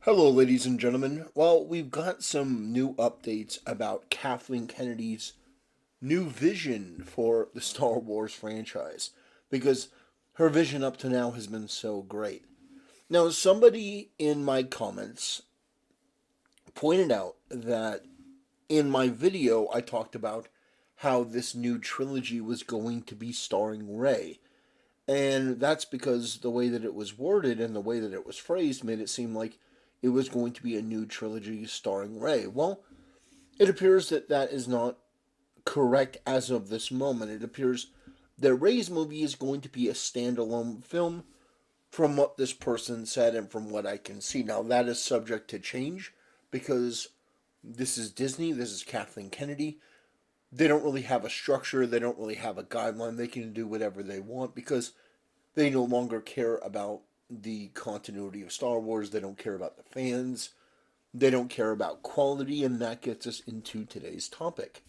Hello, ladies and gentlemen. Well, we've got some new updates about Kathleen Kennedy's new vision for the Star Wars franchise because her vision up to now has been so great. Now, somebody in my comments pointed out that in my video I talked about how this new trilogy was going to be starring Rey. And that's because the way that it was worded and the way that it was phrased made it seem like it was going to be a new trilogy starring Rey. Well, it appears that that is not correct as of this moment. It appears that Rey's movie is going to be a standalone film from what this person said and from what I can see. Now, that is subject to change because this is Disney, this is Kathleen Kennedy. They don't really have a structure, they don't really have a guideline. They can do whatever they want because they no longer care about the continuity of Star Wars. They don't care about the fans. They don't care about quality, and that gets us into today's topic.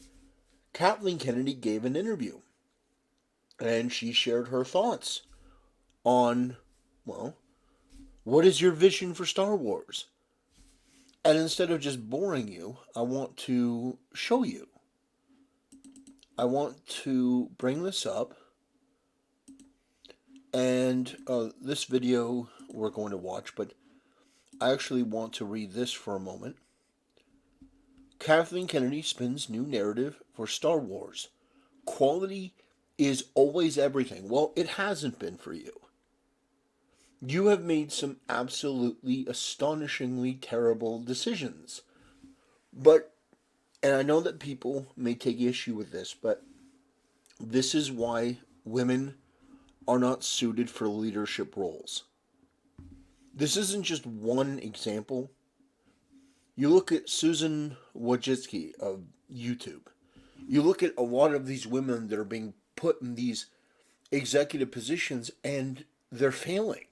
Kathleen Kennedy gave an interview, and she shared her thoughts on, well, what is your vision for Star Wars? And instead of just boring you, I want to show you. I want to bring this up, and this video we're going to watch, but I actually want to read this for a moment. Kathleen Kennedy spins new narrative for Star Wars. Quality is always everything. Well, it hasn't been for you. You have made some absolutely astonishingly terrible decisions. But, and I know that people may take issue with this, but this is why women are not suited for leadership roles. This isn't just one example. You look at Susan Wojcicki of YouTube. You look at a lot of these women that are being put in these executive positions and they're failing.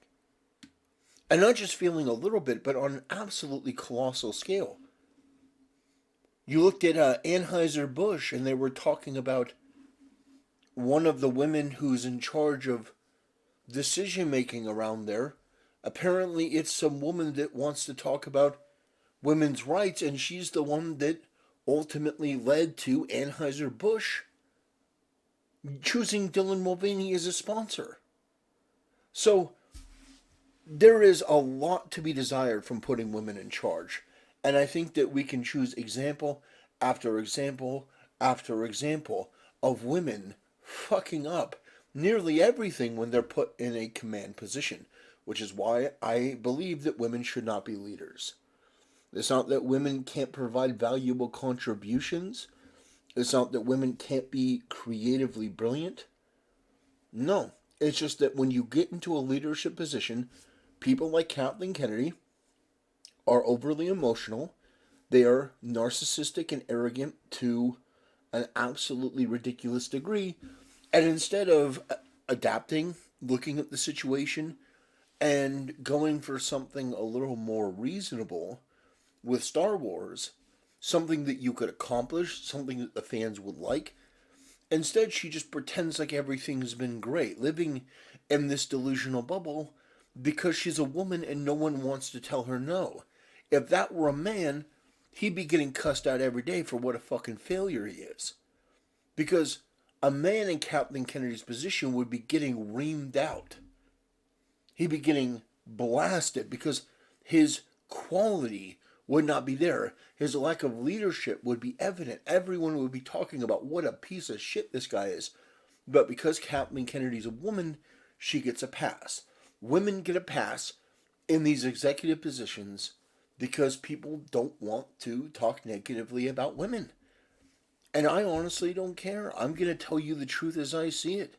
And not just failing a little bit, but on an absolutely colossal scale. You looked at Anheuser-Busch and they were talking about one of the women who's in charge of decision making around there. Apparently, it's some woman that wants to talk about women's rights, and she's the one that ultimately led to Anheuser-Busch choosing Dylan Mulvaney as a sponsor. So, there is a lot to be desired from putting women in charge. And I think that we can choose example after example after example of women fucking up nearly everything when they're put in a command position, which is why I believe that women should not be leaders. It's not that women can't provide valuable contributions. It's not that women can't be creatively brilliant. No, it's just that when you get into a leadership position, people like Kathleen Kennedy are overly emotional. They are narcissistic and arrogant to an absolutely ridiculous degree. And instead of adapting, looking at the situation, and going for something a little more reasonable with Star Wars, something that you could accomplish, something that the fans would like, instead she just pretends like everything's been great, living in this delusional bubble because she's a woman and no one wants to tell her no. If that were a man, he'd be getting cussed out every day for what a fucking failure he is. Because a man in Kathleen Kennedy's position would be getting reamed out. He'd be getting blasted because his quality would not be there. His lack of leadership would be evident. Everyone would be talking about what a piece of shit this guy is. But because Kathleen Kennedy's a woman, she gets a pass. Women get a pass in these executive positions because people don't want to talk negatively about women. And I honestly don't care. I'm going to tell you the truth as I see it.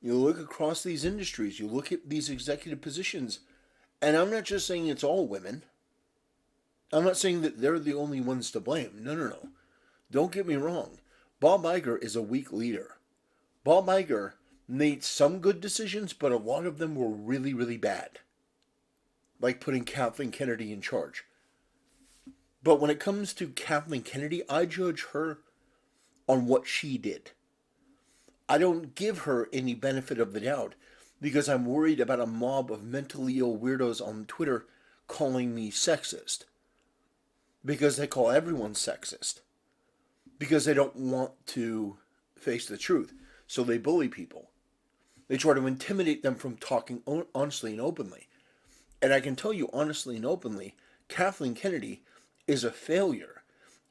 You look across these industries, you look at these executive positions, and I'm not just saying it's all women. I'm not saying that they're the only ones to blame. No, no, no. Don't get me wrong. Bob Iger is a weak leader. Bob Iger made some good decisions, but a lot of them were really, really bad. Like putting Kathleen Kennedy in charge. But when it comes to Kathleen Kennedy, I judge her on what she did. I don't give her any benefit of the doubt because I'm worried about a mob of mentally ill weirdos on Twitter calling me sexist because they call everyone sexist because they don't want to face the truth. So they bully people. They try to intimidate them from talking honestly and openly. And I can tell you honestly and openly, Kathleen Kennedy is a failure.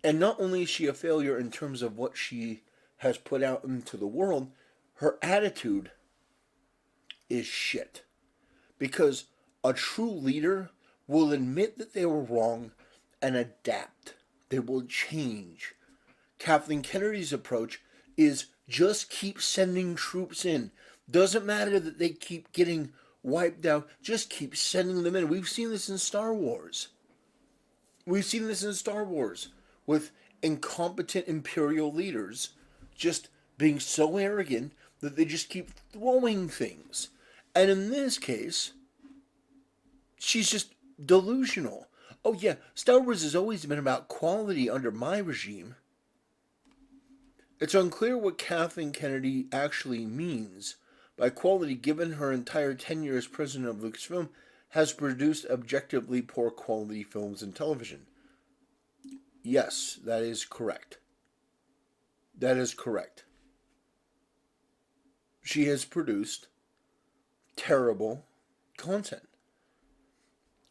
And not only is she a failure in terms of what she has put out into the world, her attitude is shit. Because a true leader will admit that they were wrong and adapt. They will change. Kathleen Kennedy's approach is just keep sending troops in. Doesn't matter that they keep getting wiped out, just keep sending them in. We've seen this in Star Wars. We've seen this in Star Wars with incompetent imperial leaders just being so arrogant that they just keep throwing things. And in this case, she's just delusional. Oh yeah, Star Wars has always been about quality under my regime. It's unclear what Kathleen Kennedy actually means by quality, given her entire tenure as president of Lucasfilm has produced objectively poor quality films and television. Yes, that is correct. That is correct. She has produced terrible content.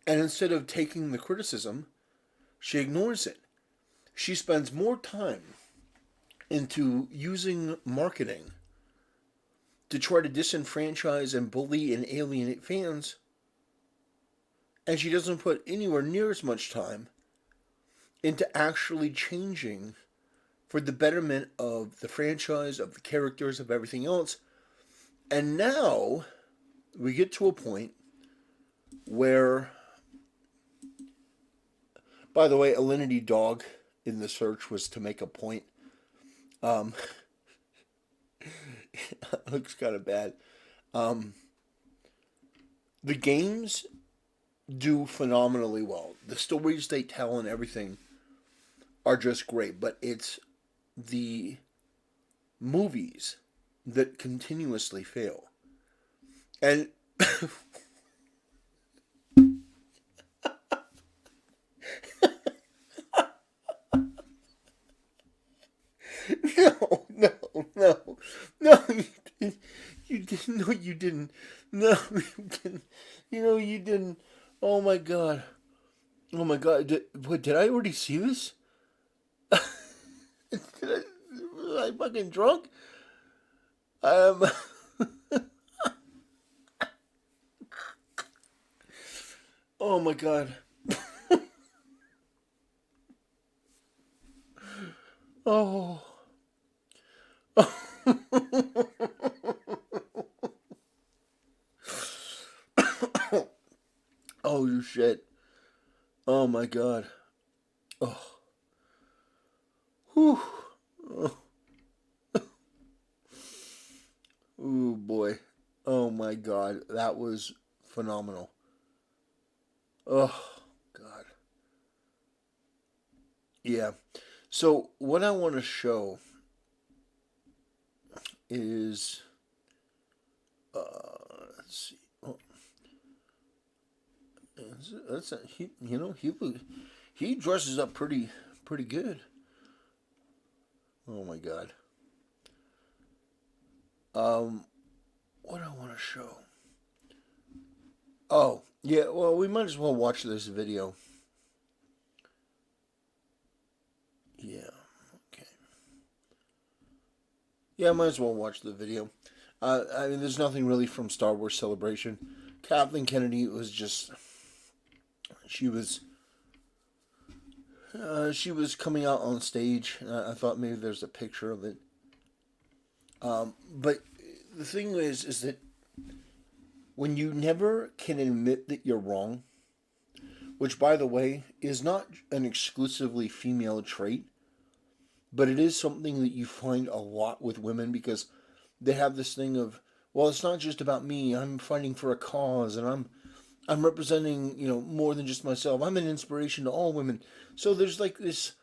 And instead of taking the criticism, she ignores it. She spends more time into using marketing to try to disenfranchise and bully and alienate fans, and she doesn't put anywhere near as much time into actually changing for the betterment of the franchise, of the characters, of everything else. And now we get to a point where, by the way, Alinity Dog in the search was to make a point. Looks kind of bad. The games do phenomenally well. The stories they tell and everything are just great, but it's the movies that continuously fail. And no, no, no, no, you didn't, no, you didn't, no, you didn't, you didn't, oh my god, did I already see this? Was I fucking drunk? Um, oh my god, oh, oh, you shit, oh my god, oh, whew, oh, ooh boy, oh my god, that was phenomenal, oh god, yeah. So what I want to show is, let's see. Oh, that's a, he. He dresses up pretty good. Oh my god. Um, what I want to show. Oh yeah. Well, we might as well watch this video. Yeah. Okay. Yeah, I might as well watch the video. I mean, there's nothing really from Star Wars Celebration. Kathleen Kennedy was just, she was, she was coming out on stage. I thought maybe there's a picture of it. But the thing is that when you never can admit that you're wrong, which by the way is not an exclusively female trait, but it is something that you find a lot with women because they have this thing of, well, it's not just about me. I'm fighting for a cause, and I'm representing, more than just myself. I'm an inspiration to all women. So there's like this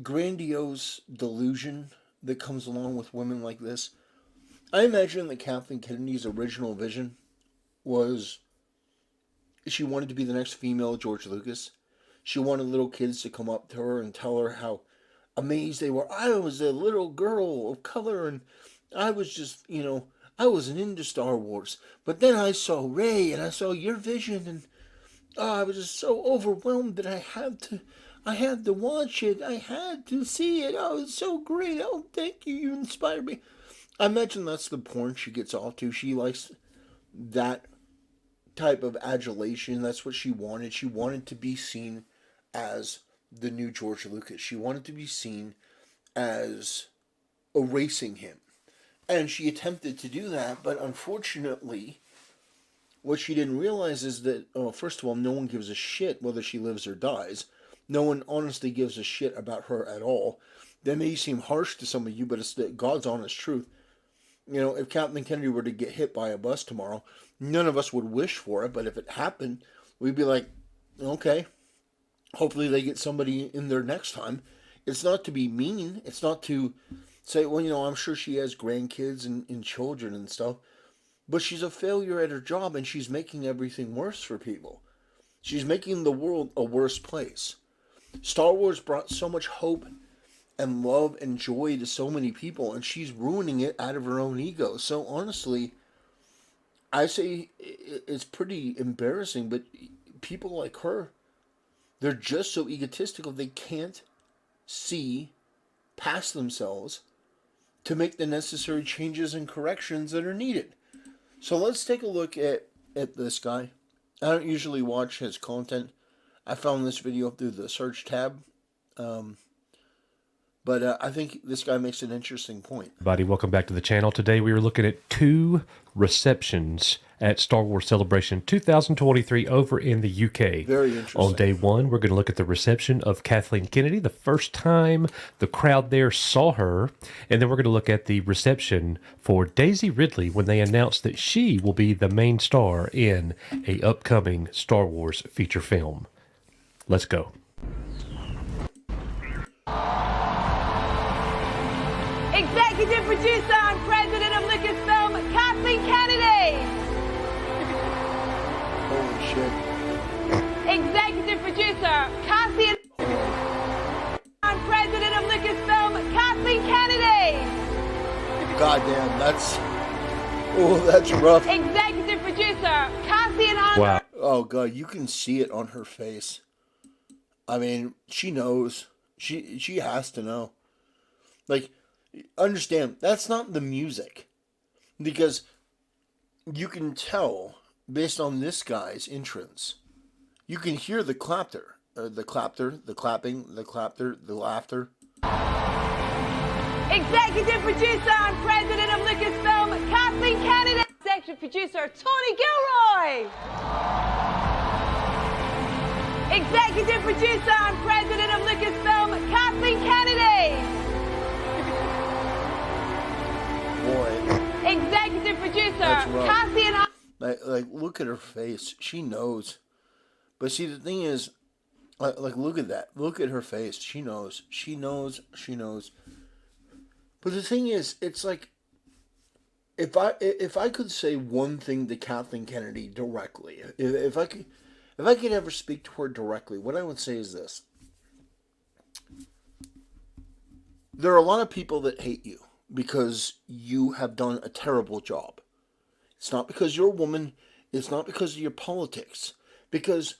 grandiose delusion that comes along with women like this. I imagine that Kathleen Kennedy's original vision was she wanted to be the next female George Lucas. She wanted little kids to come up to her and tell her how amazed they were. I was a little girl of color, and I was just, I wasn't into Star Wars. But then I saw Rey, and I saw your vision, and I was just so overwhelmed that I had to watch it. I had to see it. Oh, it's so great. Oh, thank you. You inspired me. I imagine that's the porn she gets off to. She likes that type of adulation. That's what she wanted. She wanted to be seen as the new George Lucas. She wanted to be seen as erasing him. And she attempted to do that, but unfortunately, what she didn't realize is that, first of all, no one gives a shit whether she lives or dies. No one honestly gives a shit about her at all. That may seem harsh to some of you, but it's the God's honest truth. If Kathleen Kennedy were to get hit by a bus tomorrow, none of us would wish for it, but if it happened, we'd be like, okay, hopefully they get somebody in there next time. It's not to be mean. It's not to say, well, I'm sure she has grandkids and children and stuff, but she's a failure at her job, and she's making everything worse for people. She's making the world a worse place. Star Wars brought so much hope and love and joy to so many people, and she's ruining it out of her own ego. So honestly, I say it's pretty embarrassing, but people like her, they're just so egotistical, they can't see past themselves to make the necessary changes and corrections that are needed. So let's take a look at this guy. I don't usually watch his content. I found this video through the search tab. But I think this guy makes an interesting point. Everybody, welcome back to the channel. Today we are looking at 2 receptions at Star Wars Celebration 2023 over in the UK. Very interesting. On day 1, we're going to look at the reception of Kathleen Kennedy, the first time the crowd there saw her. And then we're going to look at the reception for Daisy Ridley when they announced that she will be the main star in a upcoming Star Wars feature film. Let's go. Executive producer and president of Lucasfilm, Kathleen Kennedy. Holy shit. Executive producer, Kathleen and president of Lucasfilm, Kathleen Kennedy. Goddamn, that's rough. Executive producer, Kathleen. Wow. Oh god, you can see it on her face. I mean, she knows. She has to know. Like, understand, that's not the music. Because you can tell, based on this guy's entrance, you can hear the clapter. The clapter, the clapping, the clapter, the laughter. Executive producer and president of Lucasfilm, Kathleen Kennedy. Executive producer, Tony Gilroy. Executive producer and president of Lucasfilm, Kathleen Kennedy. Boy. Executive producer, Kathleen. Like, look at her face. She knows. But see, the thing is, like, look at that. Look at her face. She knows. She knows. She knows. But the thing is, it's like, if I could say one thing to Kathleen Kennedy directly, if I could ever speak to her directly, what I would say is this. There are a lot of people that hate you because you have done a terrible job. It's not because you're a woman. It's not because of your politics. Because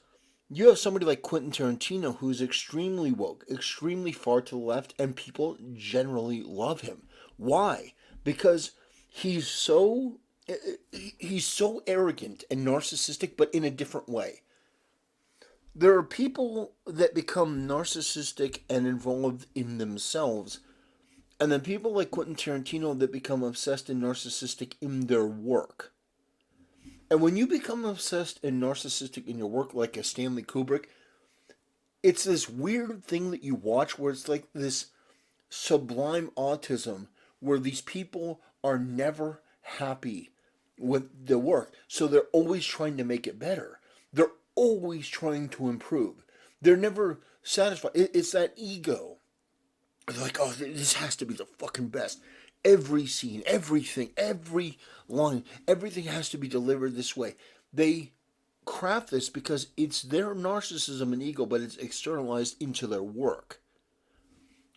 you have somebody like Quentin Tarantino who's extremely woke, extremely far to the left, and people generally love him. Why? Because he's so arrogant and narcissistic, but in a different way. There are people that become narcissistic and involved in themselves, and then people like Quentin Tarantino that become obsessed and narcissistic in their work. And when you become obsessed and narcissistic in your work, like a Stanley Kubrick, it's this weird thing that you watch where it's like this sublime autism where these people are never happy with the work. So they're always trying to make it better. They're always trying to improve. They're never satisfied. It's that ego. They're like, oh, this has to be the fucking best. Every scene, everything, every line, everything has to be delivered this way. They craft this because it's their narcissism and ego, but it's externalized into their work.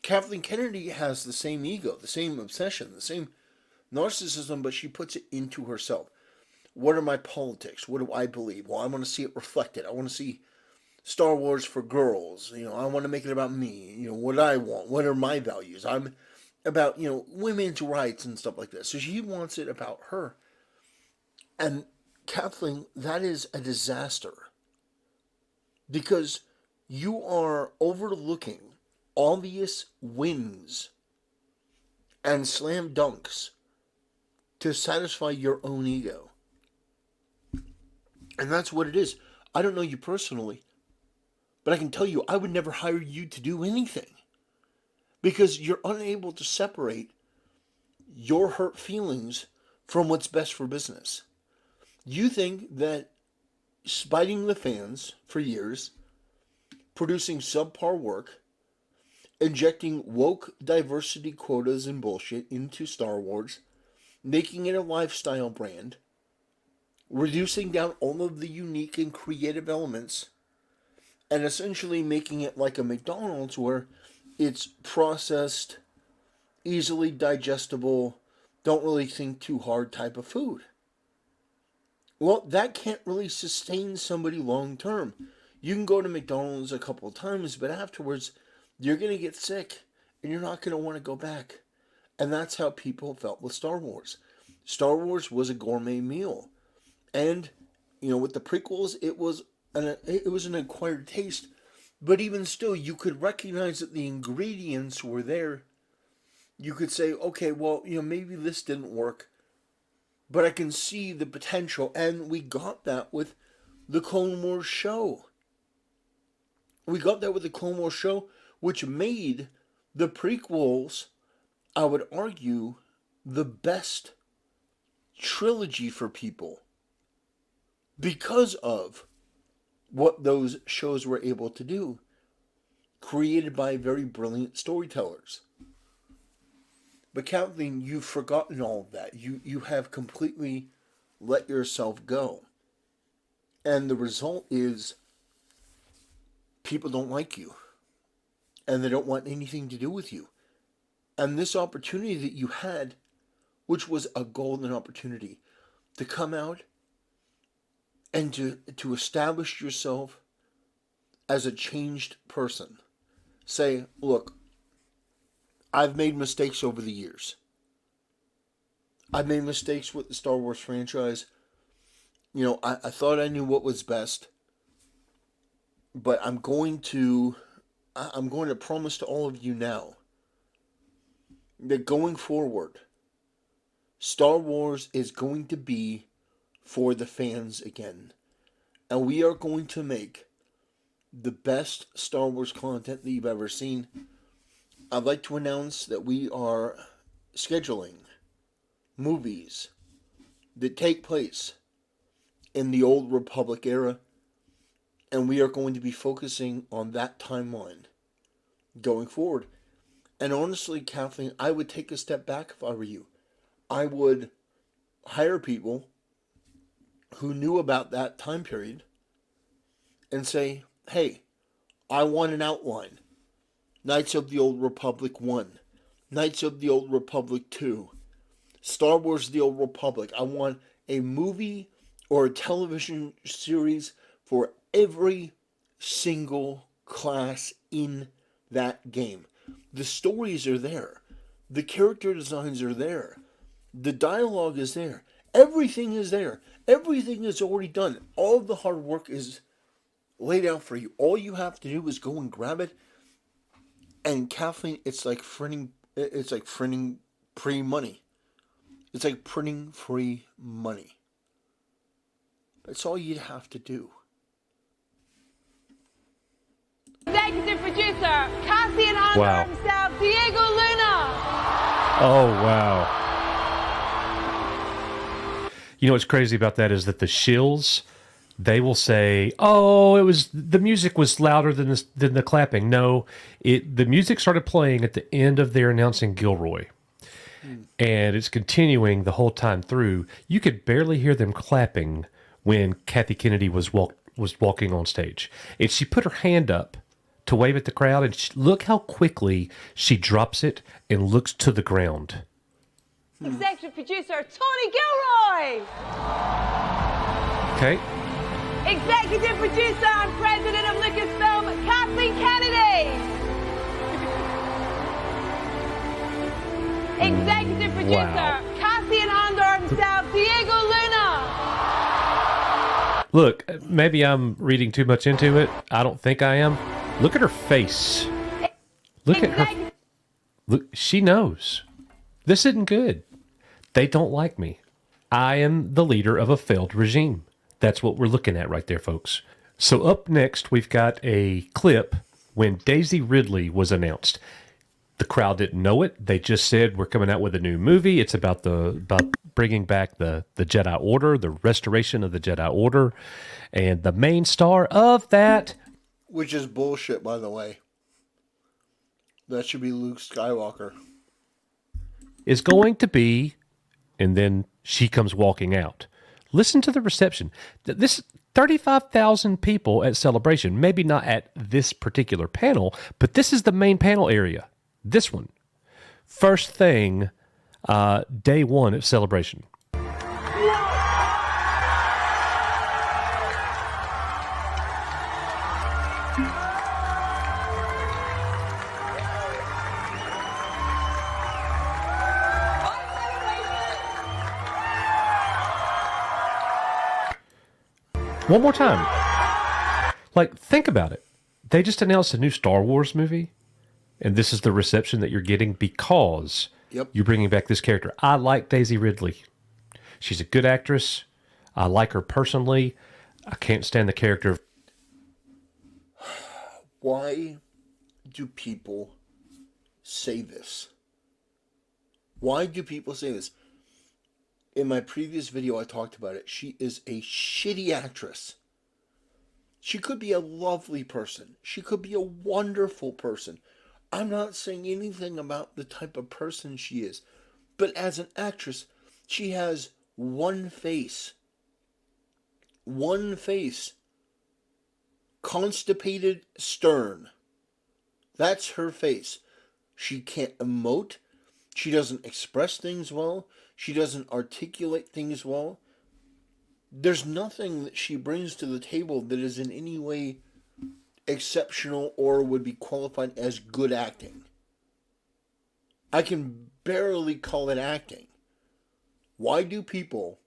Kathleen Kennedy has the same ego, the same obsession, the same narcissism, but she puts it into herself. What are my politics? What do I believe? Well, I want to see it reflected. I want to see Star Wars for girls. I want to make it about me. What I want. What are my values? I'm about, women's rights and stuff like that. So she wants it about her. And Kathleen, that is a disaster. Because you are overlooking obvious wins and slam dunks to satisfy your own ego. And that's what it is. I don't know you personally, but I can tell you I would never hire you to do anything. Because you're unable to separate your hurt feelings from what's best for business. You think that spiting the fans for years, producing subpar work, injecting woke diversity quotas and bullshit into Star Wars, making it a lifestyle brand, reducing down all of the unique and creative elements, and essentially making it like a McDonald's where it's processed, easily digestible, don't really think too hard type of food. Well, that can't really sustain somebody long term. You can go to McDonald's a couple of times, but afterwards, you're going to get sick, and you're not going to want to go back. And that's how people felt with Star Wars. Star Wars was a gourmet meal. And, with the prequels, it was an acquired taste. But even still, you could recognize that the ingredients were there. You could say, okay, well, maybe this didn't work. But I can see the potential. And we got that with the Clone Wars show. We got that with the Clone Wars show, which made the prequels, I would argue, the best trilogy for people. Because of what those shows were able to do. Created by very brilliant storytellers. But Kathleen, you've forgotten all of that. You have completely let yourself go. And the result is people don't like you. And they don't want anything to do with you. And this opportunity that you had, which was a golden opportunity, to come out and to establish yourself as a changed person. Say, look, I've made mistakes over the years. I've made mistakes with the Star Wars franchise. I thought I knew what was best. But I'm going to promise to all of you now that going forward, Star Wars is going to be for the fans again. And we are going to make the best Star Wars content that you've ever seen. I'd like to announce that we are scheduling movies that take place in the Old Republic era. And we are going to be focusing on that timeline going forward. And honestly, Kathleen, I would take a step back if I were you. I would hire people who knew about that time period and say, hey, I want an outline. Knights of the Old Republic 1. Knights of the Old Republic 2. Star Wars The Old Republic. I want a movie or a television series for every single class in that game. The stories are there. The character designs are there. The dialogue is there. Everything is there. Everything is already done. All of the hard work is laid out for you. All you have to do is go and grab it. And Kathleen, it's like printing free money. It's like printing free money. That's all you'd have to do. Executive producer, Cassian Hunter Wow. himself, Diego Luna. Oh, wow. What's crazy about that is that the shills, they will say, "Oh, the music was louder than the clapping." No, the music started playing at the end of their announcing Gilroy, and it's continuing the whole time through. You could barely hear them clapping when Kathy Kennedy was walking on stage. And she put her hand up to wave at the crowd, and look how quickly she drops it and looks to the ground. Executive producer Tony Gilroy. Okay. Executive producer and president of Lucasfilm, Kathleen Kennedy. Executive producer, Wow. Cassie and Andor himself, Diego Luna. Look, maybe I'm reading too much into it. I don't think I am. Look at her face. Look at her. Look, she knows. This isn't good. They don't like me. I am the leader of a failed regime. That's what we're looking at right there, folks. So up next, we've got a clip when Daisy Ridley was announced. The crowd didn't know it. They just said, we're coming out with a new movie. It's about bringing back the Jedi Order, the restoration of the Jedi Order. And the main star of that... Which is bullshit, by the way. That should be Luke Skywalker. is going to be... And then she comes walking out. Listen to the reception. This 35,000 people at Celebration, maybe not at this particular panel, but this is the main panel area. This one. First thing, day one at Celebration. One more time. Like, think about it. They just announced a new Star Wars movie, and this is the reception that you're getting because you're bringing back this character. I like Daisy Ridley. She's a good actress. I like her personally. I can't stand the character. Why do people say this? Why do people say this? In my previous video, I talked about it. She is a shitty actress. She could be a lovely person. She could be a wonderful person. I'm not saying anything about the type of person she is. But as an actress, she has one face. One face. Constipated, stern. That's her face. She can't emote. She doesn't express things well. She doesn't articulate things well. There's nothing that she brings to the table that is in any way exceptional or would be qualified as good acting. I can barely call it acting. Why do people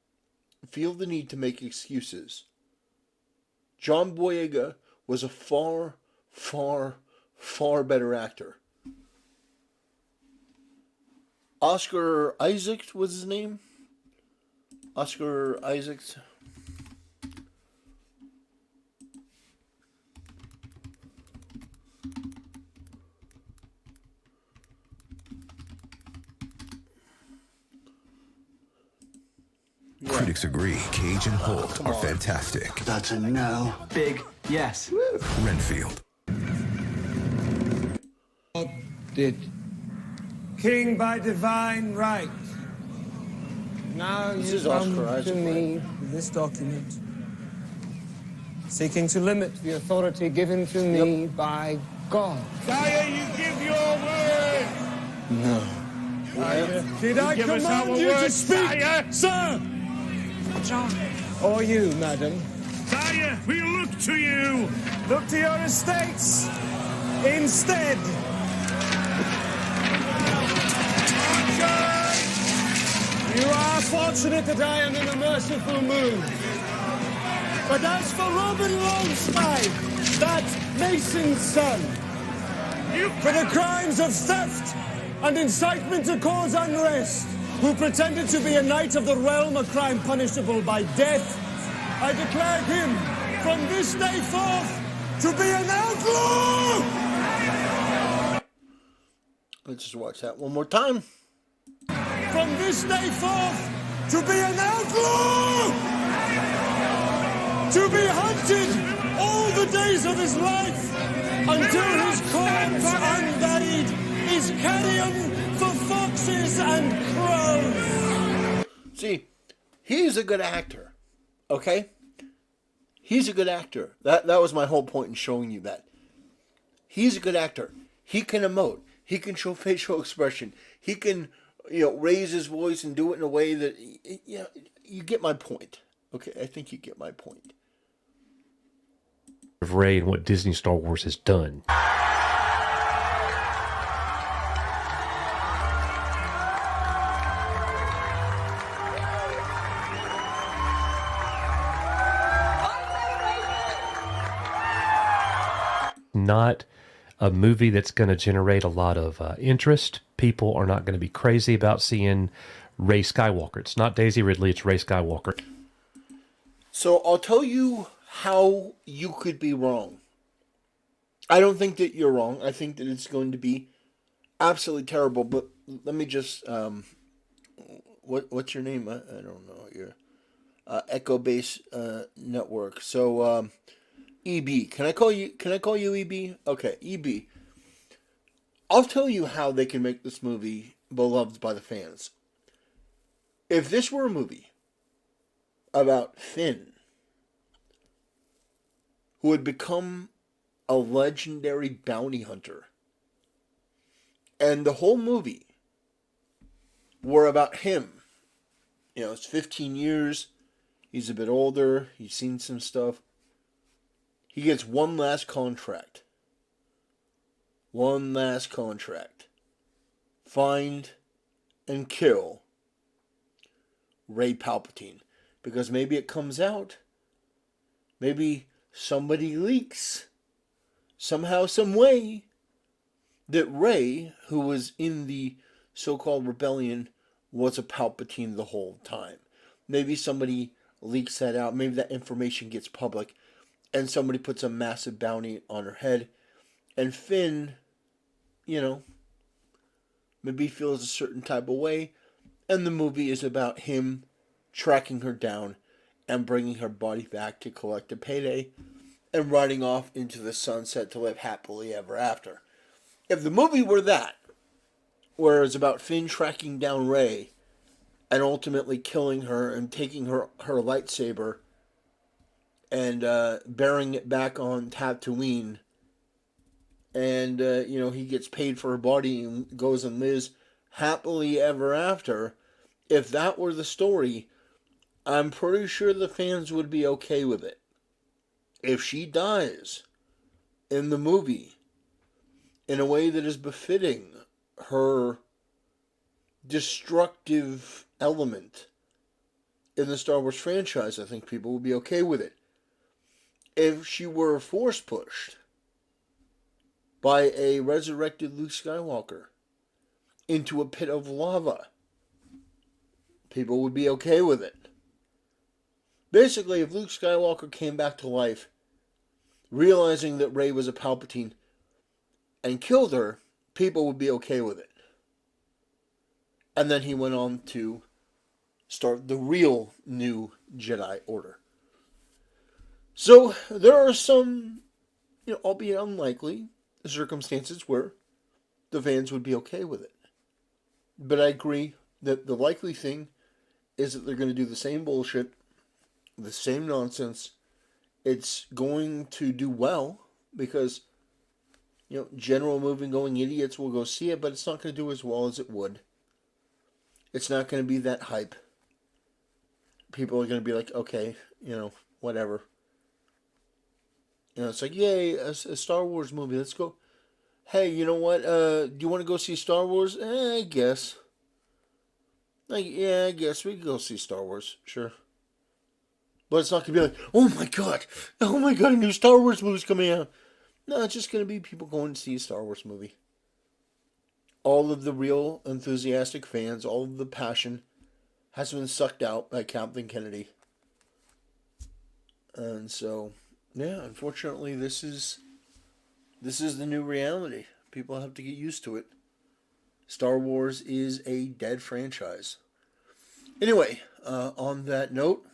feel the need to make excuses? John Boyega was a far, far, far better actor. Oscar Isaacs was his name? Oscar Isaacs. Critics agree Cage and Holt are fantastic. That's a no. Big yes. Renfield. Did. King by divine right. Now This you is Oscar come Isaac, to me with this document, seeking to limit the authority given to me by God. Sire, you give your word. No. Did I command you to speak, sir? John. Or you, madam? Sire, we look to you. Look to your estates instead. You are fortunate that I am in a merciful mood. But as for Robin Longspike, that Mason's son, for the crimes of theft and incitement to cause unrest, who pretended to be a knight of the realm, a crime punishable by death, I declare him from this day forth to be an outlaw! Let's just watch that one more time. From this day forth to be an outlaw! To be hunted all the days of his life until his corpse unburied is carrion for foxes and crows. See, he's a good actor, okay? He's a good actor. That was my whole point in showing you that. He's a good actor. He can emote. He can show facial expression. He can, raise his voice and do it in a way that, you get my point. Okay, I think you get my point. Of Rey and what Disney Star Wars has done. Not a movie that's going to generate a lot of interest. People are not going to be crazy about seeing Rey Skywalker. It's not Daisy Ridley, it's Rey Skywalker. So I'll tell you how you could be wrong. I don't think that you're wrong. I think that it's going to be absolutely terrible. But let me just what's your name? I don't know. Your Echo Base Network. So EB. Can I call you EB? Okay, EB. I'll tell you how they can make this movie beloved by the fans. If this were a movie about Finn, who had become a legendary bounty hunter, and the whole movie were about him. It's 15 years, he's a bit older, he's seen some stuff. He gets one last contract. One last contract. Find and kill Rey Palpatine. Because maybe it comes out. Maybe somebody leaks. Somehow, some way. That Rey, who was in the so-called rebellion, was a Palpatine the whole time. Maybe somebody leaks that out. Maybe that information gets public. And somebody puts a massive bounty on her head. And Finn, maybe feels a certain type of way. And the movie is about him tracking her down and bringing her body back to collect a payday. And riding off into the sunset to live happily ever after. If the movie were that, where it's about Finn tracking down Rey and ultimately killing her and taking her lightsaber and burying it back on Tatooine, and he gets paid for her body and goes and lives happily ever after. If that were the story, I'm pretty sure the fans would be okay with it. If she dies in the movie in a way that is befitting her destructive element in the Star Wars franchise, I think people would be okay with it. If she were force pushed by a resurrected Luke Skywalker into a pit of lava, people would be okay with it. Basically, if Luke Skywalker came back to life, realizing that Rey was a Palpatine, and killed her, people would be okay with it. And then he went on to start the real new Jedi Order. So, there are some, albeit unlikely, circumstances where the fans would be okay with it. But I agree that the likely thing is that they're going to do the same bullshit, the same nonsense. It's going to do well because, general movie-going idiots will go see it, but it's not going to do as well as it would. It's not going to be that hype. People are going to be like, okay, whatever. It's like, yay, a Star Wars movie, let's go. Hey, you know what, do you want to go see Star Wars? I guess. I guess we can go see Star Wars, sure. But it's not going to be like, oh my god, a new Star Wars movie's coming out. No, it's just going to be people going to see a Star Wars movie. All of the real enthusiastic fans, all of the passion has been sucked out by Kathleen Kennedy. And so, yeah, unfortunately, this is the new reality. People have to get used to it. Star Wars is a dead franchise. Anyway, on that note,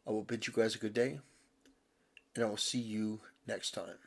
I will bid you guys a good day, and I will see you next time.